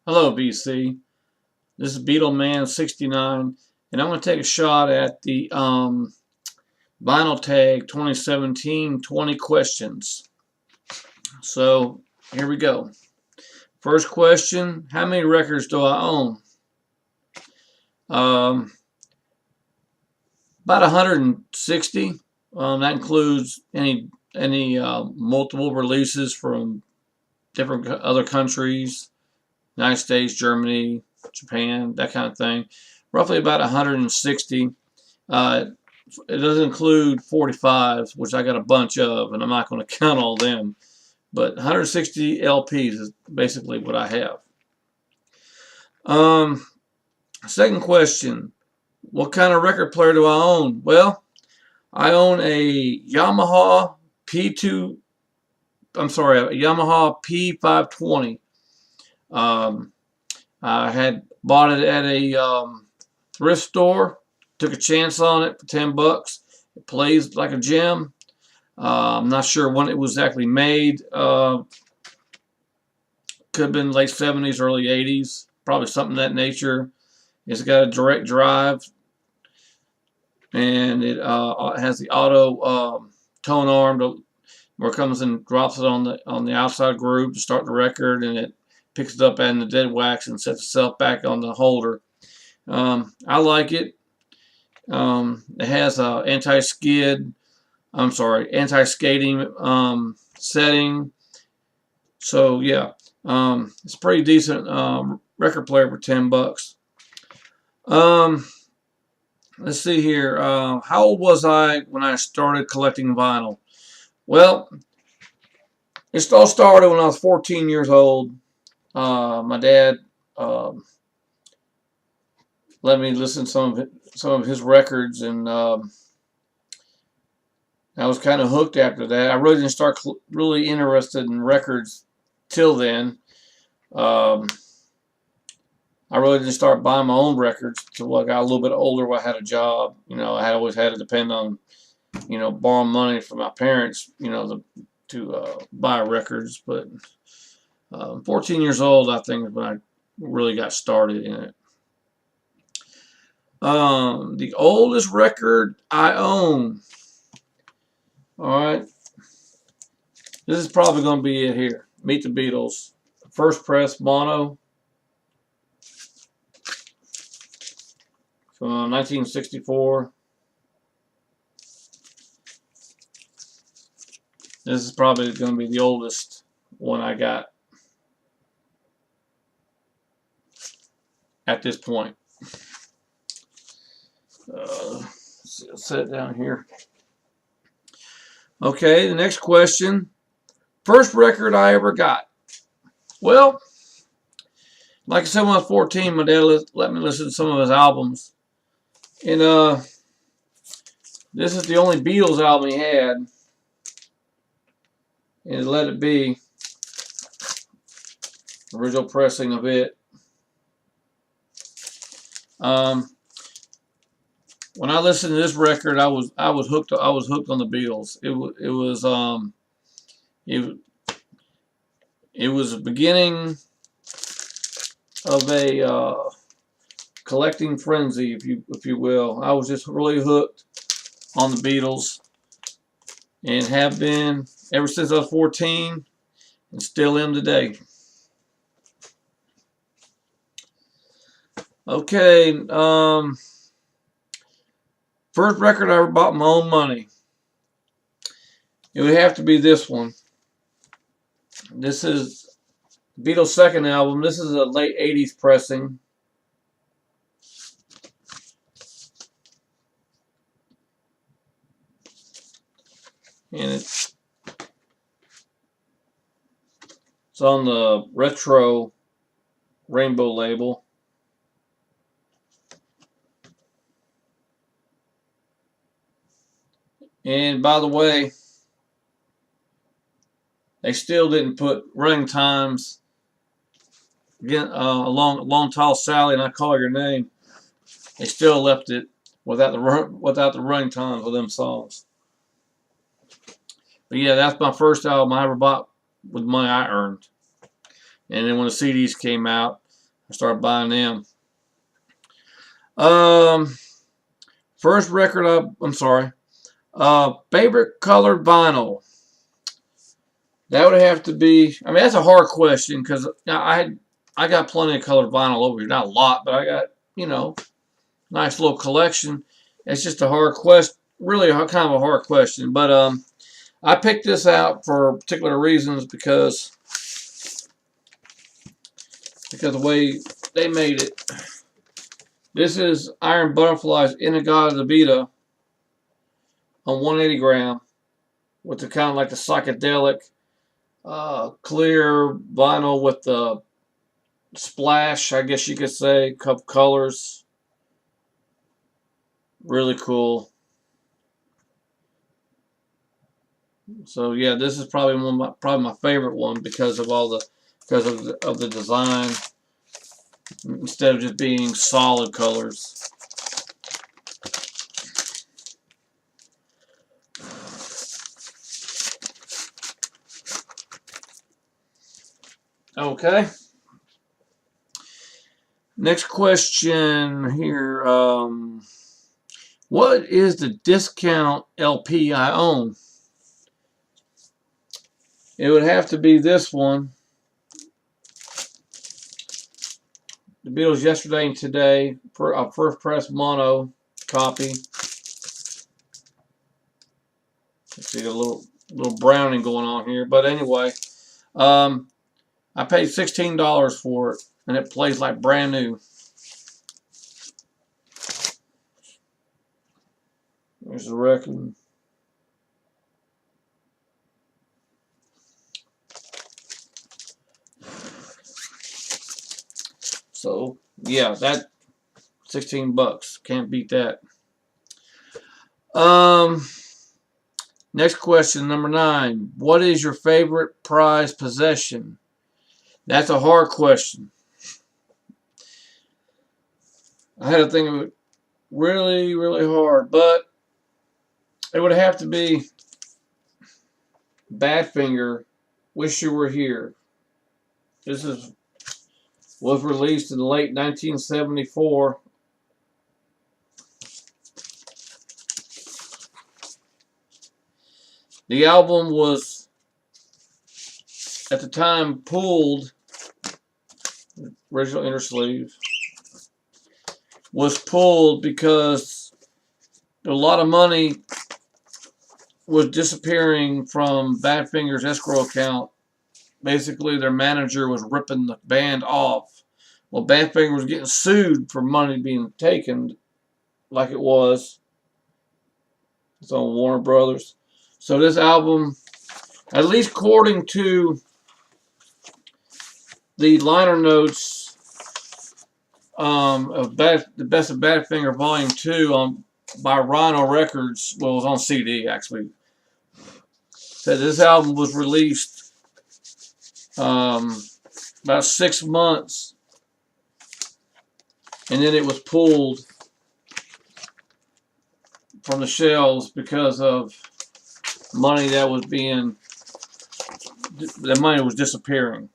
Hello, BC. This is Beetleman 69, and I'm going to take a shot at the Vinyl Tag 2017 20 questions. So here we go. First question: how many records do I own? Um, about 160. That includes any multiple releases from different other countries, United States, Germany, Japan, that kind of thing. Roughly about 160. Uh, it doesn't include 45s, which I got a bunch of, and I'm not going to count all them. But 160 LPs is basically what I have. Um, Second question: what kind of record player do I own? Well, I own a Yamaha P2. I'm sorry, a Yamaha P520. Um, I had bought it at a thrift store. Took a chance on it for $10. It plays like a gem. I'm not sure when it was exactly made. Could have been late 70s, early 80s. Probably something of that nature. It's got a direct drive, and it has the auto tone arm where it comes and drops it on the outside groove to start the record, and it picks it up in the dead wax and sets itself back on the holder. I like it. It has a anti-skating setting. So yeah, it's a pretty decent record player for $10. Let's see here. How old was I when I started collecting vinyl? Well, it all started when I was 14 years old. My dad let me listen to some of his records, and I was kind of hooked after that. I really didn't start really interested in records till then. Um, I really didn't start buying my own records till I got a little bit older. When I had a job. I had always had to depend on, borrowing money from my parents, to buy records. But 14 years old, I think, is when I really got started in it. The oldest record I own. All right, this is probably going to be it here. Meet the Beatles, first press mono from 1964. This is probably going to be the oldest one I got at this point. Set it down here. Okay, the next question. First record I ever got. Well, like I said, when I was 14, my dad let me listen to some of his albums. And this is the only Beatles album he had. And Let It Be. Original pressing of it. When I listened to this record, I was hooked. I was hooked on the Beatles. It was the beginning of a collecting frenzy, if you will. I was just really hooked on the Beatles, and have been ever since I was 14, and still am today. Okay. First record I ever bought my own money. It would have to be this one. This is Beatles' second album. This is a late 80s pressing. And it's on the Retro Rainbow label. And by the way, they still didn't put running times. Again, Long Tall Sally and I Call Your Name. They still left it without the running times of them songs. But yeah, that's my first album I ever bought with money I earned. And then when the CDs came out, I started buying them. First record I'm sorry. Favorite colored vinyl. That would have to be. I mean, that's a hard question because I got plenty of colored vinyl over here. Not a lot, but I got nice little collection. It's just a hard question. Really, kind of a hard question. But I picked this out for particular reasons because the way they made it. This is Iron Butterflies In-A-Gadda-Da-Vida on 180 gram with the kind of like the psychedelic clear vinyl with the splash, I guess you could say, of colors. Really cool. So yeah, this is probably probably my favorite one because of the design instead of just being solid colors. Okay. Next question here. What is the discount LP I own? It would have to be this one. The Beatles Yesterday and Today, a first press mono copy. Let's see, a little browning going on here, but anyway, I paid $16 for it, and it plays like brand new. There's the record. So yeah, that $16. Can't beat that. Next question, number 9. What is your favorite prized possession? That's a hard question. I had to think of it really, really hard, but it would have to be Badfinger, Wish You Were Here. This was released in late 1974. The album was, at the time, pulled. Original inner sleeve was pulled because a lot of money was disappearing from Badfinger's escrow account. Basically, their manager was ripping the band off. Well, Badfinger was getting sued for money being taken, like it was. It's on Warner Brothers. So this album, at least according to the liner notes of the Best of Badfinger Volume 2 by Rhino Records, well, it was on CD actually, said this album was released about 6 months, and then it was pulled from the shelves because of money that was disappearing.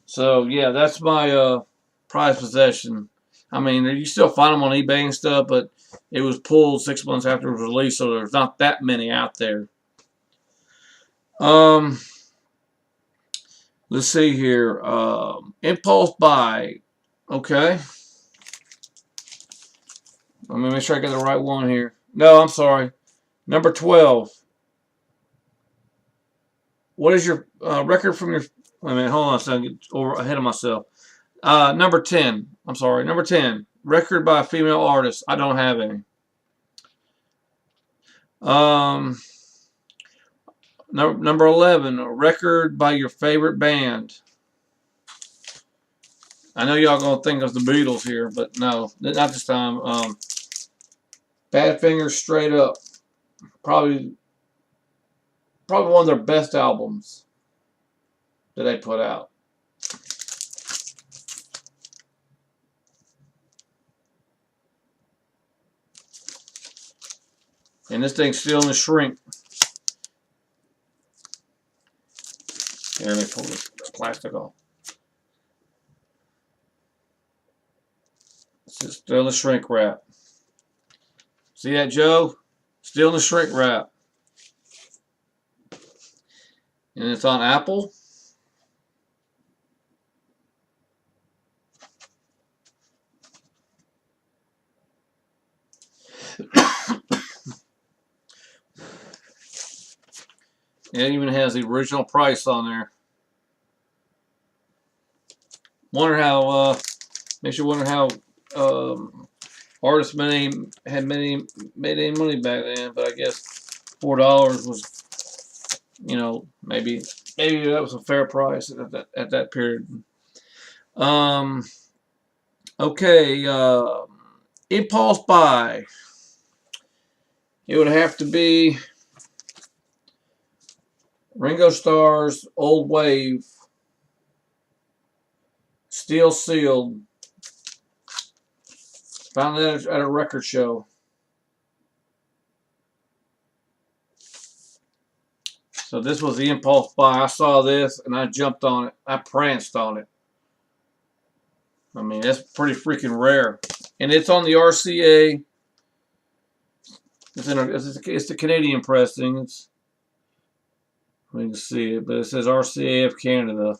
So yeah, that's my prized possession. I mean, you still find them on eBay and stuff, but it was pulled 6 months after it was released, so there's not that many out there. Let's see here. Impulse buy. Okay. Let me make sure I got the right one here. No, I'm sorry. Number 12. What is your record from your... Wait a minute, hold on a second. Get ahead of myself. Number 10. I'm sorry. Number 10. Record by a female artist. I don't have any. Number 11. A record by your favorite band. I know y'all gonna think of the Beatles here, but no, not this time. Badfinger Straight Up. Probably one of their best albums that they put out. And this thing's still in the shrink. Here, let me pull this plastic off. It's still the shrink wrap. See that, Joe? Still in the shrink wrap. And it's on Apple. It even has the original price on there. Wonder how, makes you wonder how artists made any money back then. But I guess $4 was, you know, maybe that was a fair price at that period. Okay, impulse buy. It would have to be Ringo Starr's Old Wave, steel sealed. Found that at a record show. So this was the impulse buy. I saw this and I jumped on it. I pranced on it. I mean, that's pretty freaking rare. And it's on the RCA. It's the Canadian pressing. We can see it, but it says RCA of Canada.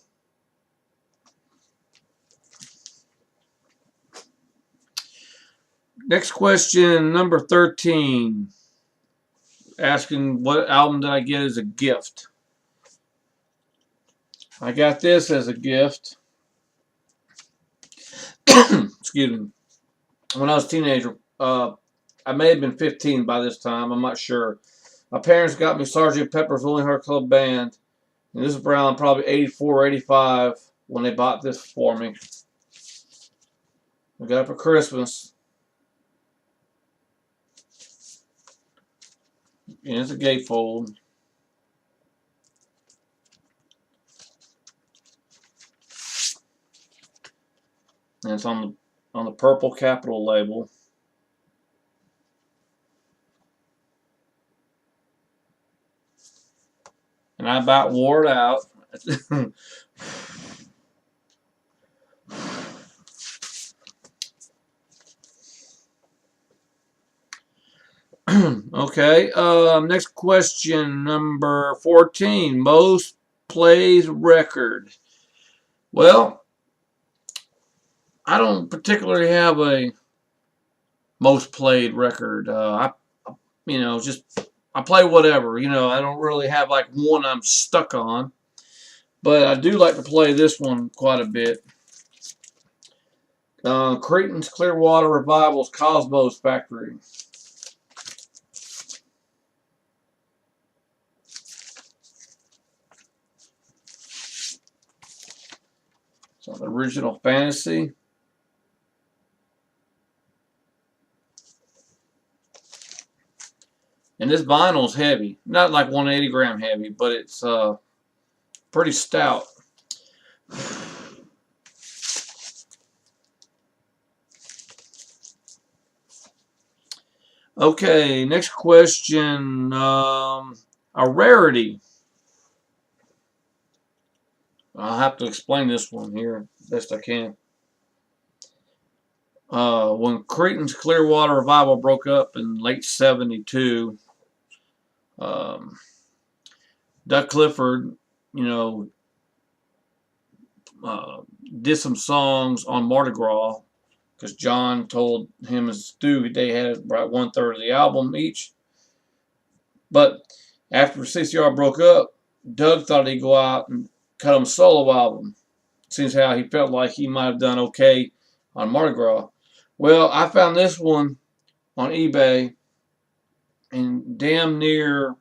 Next question, number 13. Asking what album did I get as a gift? I got this as a gift. Excuse me. When I was a teenager, I may have been 15 by this time. I'm not sure. My parents got me Sgt. Pepper's Lonely Hearts Club Band. And this is around probably 84 or 85 when they bought this for me. I got it for Christmas. And it's a gatefold. And it's on the purple Capitol label. And I about wore it out. Okay, next question, number 14. Most plays record. Well, I don't particularly have a most played record. I play whatever. I don't really have like one I'm stuck on. But I do like to play this one quite a bit. Creedence Clearwater Revival's Cosmos Factory. So the original Fantasy. And this vinyl's heavy. Not like 180 gram heavy, but it's pretty stout. Okay, next question. A rarity. I'll have to explain this one here best I can. When Creedence Clearwater Revival broke up in late '72, Doug Clifford, did some songs on Mardi Gras because John told him and Stu they had about 1/3 of the album each. But after CCR broke up, Doug thought he'd go out and cut him a solo album, since how he felt like he might have done okay on Mardi Gras. Well, I found this one on eBay in damn near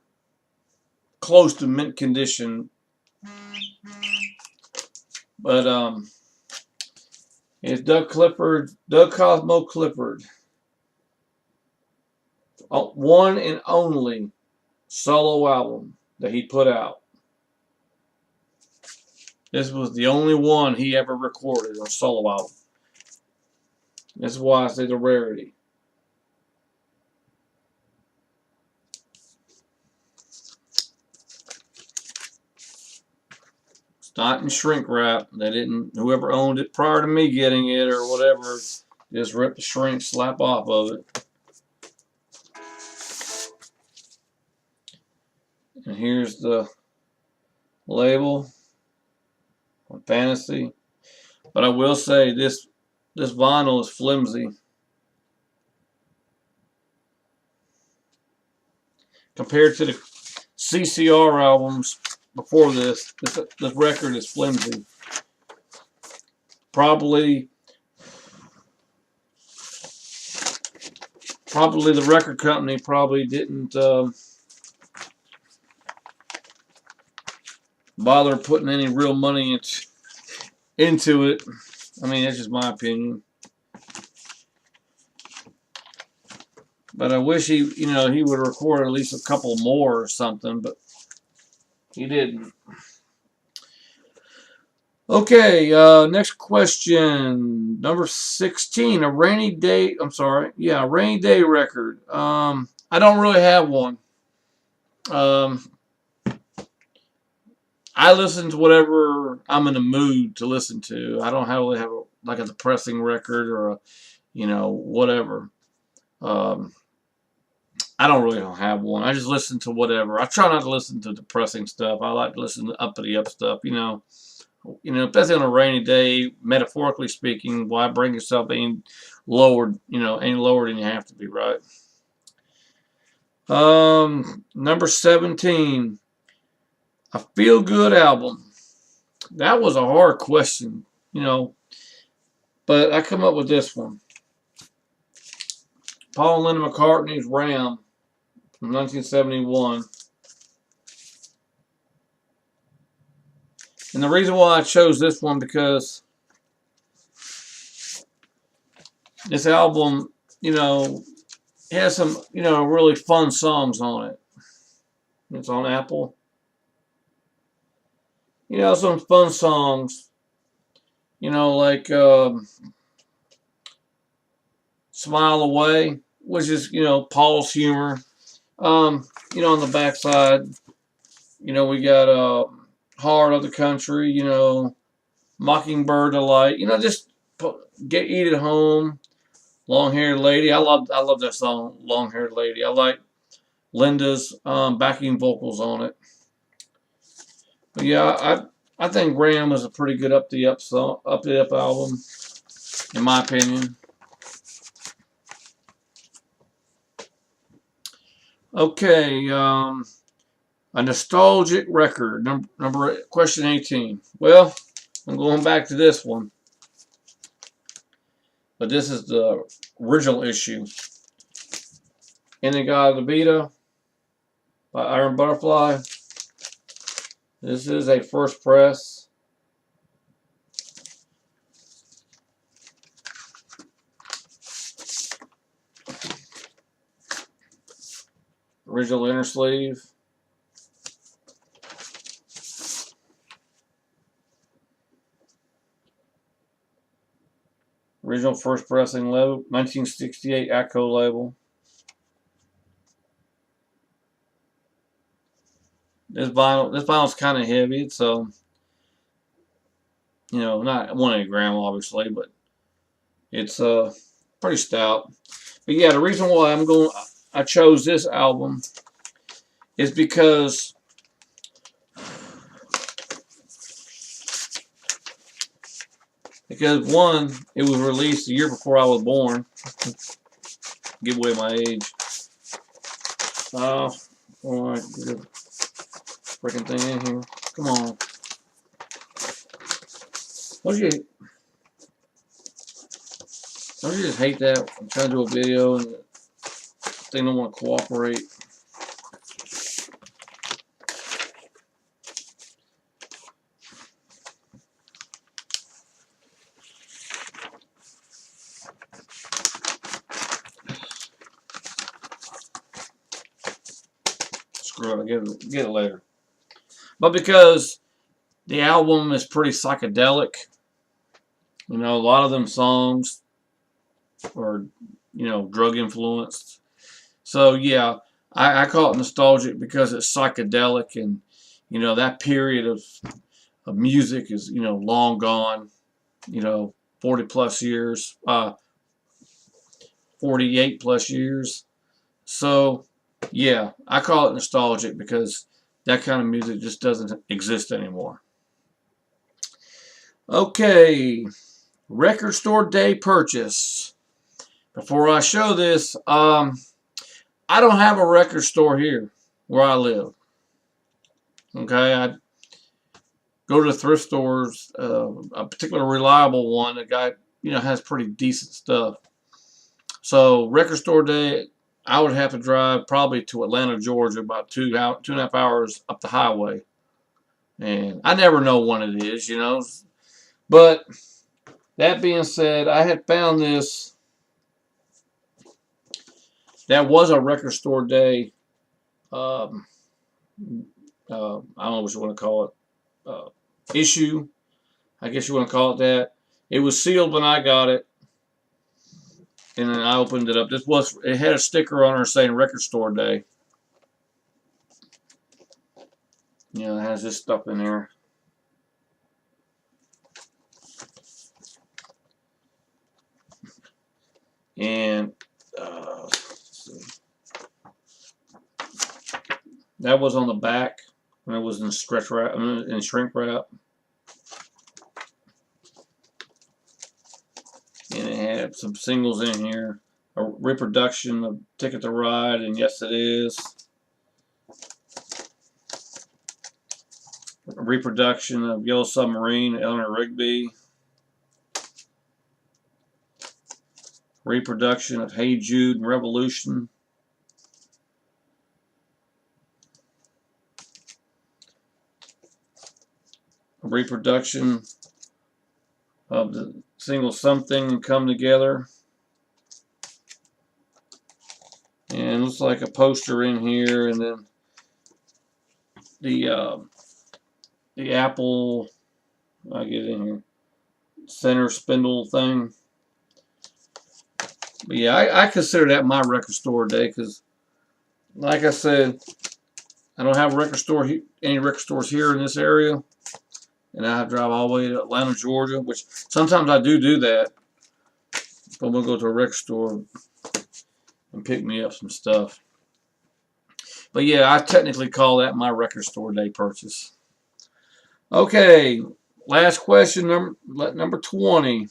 close to mint condition. But it's Doug Cosmo Clifford. One and only solo album that he put out. This was the only one he ever recorded on solo album. That's why I say the rarity. It's not in shrink wrap. They didn't. Whoever owned it prior to me getting it or whatever Just rip the shrink slap off of it. And here's the label on Fantasy. But I will say this vinyl is flimsy compared to the CCR albums before this. This record is flimsy. Probably the record company probably didn't bother putting any real money into it. I mean, that's just my opinion. But I wish he would record at least a couple more or something, but he didn't. Okay, next question. Number 16, a rainy day. I'm sorry. Yeah, rainy day record. I don't really have one. I listen to whatever I'm in the mood to listen to. I don't really have like a depressing record or whatever. I don't really have one. I just listen to whatever. I try not to listen to depressing stuff. I like to listen to uppity up stuff. Especially on a rainy day, metaphorically speaking, why bring yourself any lower, any lower than you have to be, right? Number 17, a feel-good album. That was a hard question, but I come up with this one. Paul and Linda McCartney's Ram from 1971. And the reason why I chose this one because this album, has some, really fun songs on it. It's on Apple. Some fun songs. Like Smile Away, which is, Paul's humor. On the backside, we got Heart of the Country, Mockingbird Delight, just Eat at Home, Long Haired Lady. I love that song, Long Haired Lady. I like Linda's backing vocals on it. But yeah, I think Ram is a pretty good up the up album, in my opinion. Okay, a nostalgic record. Question 18. Well, I'm going back to this one, but this is the original issue. In-A-Gadda-Da-Vida by Iron Butterfly. This is a first press. Original inner sleeve. Original first pressing label, 1968 Atco label. This vinyl's kind of heavy. It's not 180 gram obviously, but it's pretty stout. But yeah, the reason why I chose this album is because one, it was released a year before I was born. Give away my age. Alright, get a freaking thing in here. Come on. Don't you just hate that? I'm trying to do a video and the thing don't want to cooperate. Screw it, I'll get it later. But because the album is pretty psychedelic, a lot of them songs are, drug influenced. So yeah, I call it nostalgic because it's psychedelic, and that period of music is long gone. 40 plus years, 48 plus years. So yeah, I call it nostalgic because that kind of music just doesn't exist anymore. Okay, record store day purchase. Before I show this, I don't have a record store here where I live. Okay, I go to thrift stores, a particular reliable one, a guy, has pretty decent stuff. So record store day, I would have to drive probably to Atlanta, Georgia, about 2.5 hours up the highway. And I never know when it is, But that being said, I had found this. That was a record store day. I don't know what you want to call it. Issue. I guess you want to call it that. It was sealed when I got it. And then I opened it up. It had a sticker on it saying record store day. It has this stuff in there. And let's see. That was on the back when it was in stretch wrap, in shrink wrap. And it had some singles in here. A reproduction of Ticket to Ride, and yes it is. A reproduction of Yellow Submarine, Eleanor Rigby. Reproduction of Hey Jude and Revolution. A reproduction of the single Something and Come Together. And looks like a poster in here, and then the Apple, I get in here, center spindle thing. But yeah, I consider that my record store day because, like I said, I don't have any record stores here in this area, and I have to drive all the way to Atlanta, Georgia, which sometimes I do that. But I'm gonna go to a record store and pick me up some stuff. But yeah, I technically call that my record store day purchase. Okay, last question, number 20.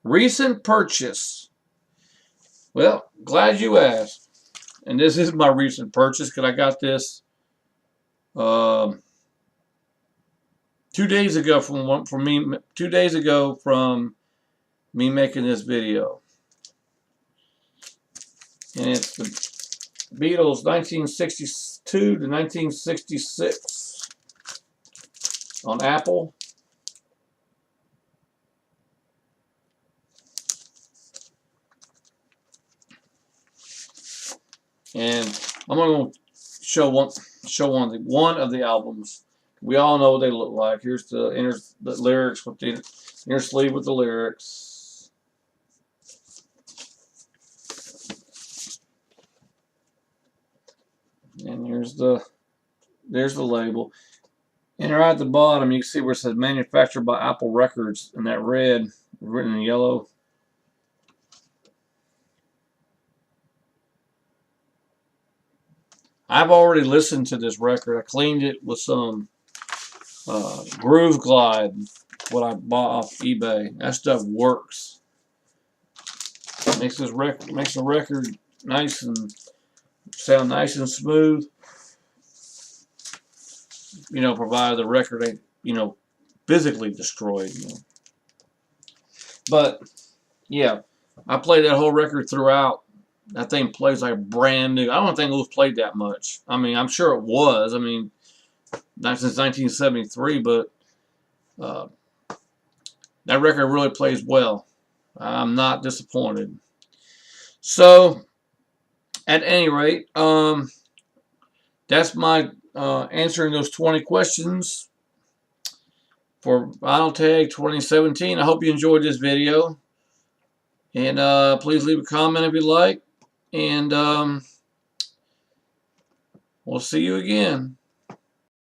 Recent purchase. Well, glad you asked. And this is my recent purchase because I got this 2 days ago from me making this video. And it's the Beatles 1962 to 1966 on Apple. And I'm going to show one of the albums. We all know what they look like. Here's the lyrics with the inner sleeve with the lyrics. And there's the label. And right at the bottom, you can see where it says manufactured by Apple Records in that red, written in yellow. I've already listened to this record. I cleaned it with some Groove Glide, what I bought off eBay. That stuff works. Makes the record nice and sound nice and smooth. Provided the record ain't, physically destroyed. But yeah, I played that whole record throughout. That thing plays like brand new. I don't think it was played that much. I mean, I'm sure it was. I mean, not since 1973, but that record really plays well. I'm not disappointed. So, at any rate, that's my answering those 20 questions for Vinyl Tag 2017. I hope you enjoyed this video. And please leave a comment if you like. And we'll see you again.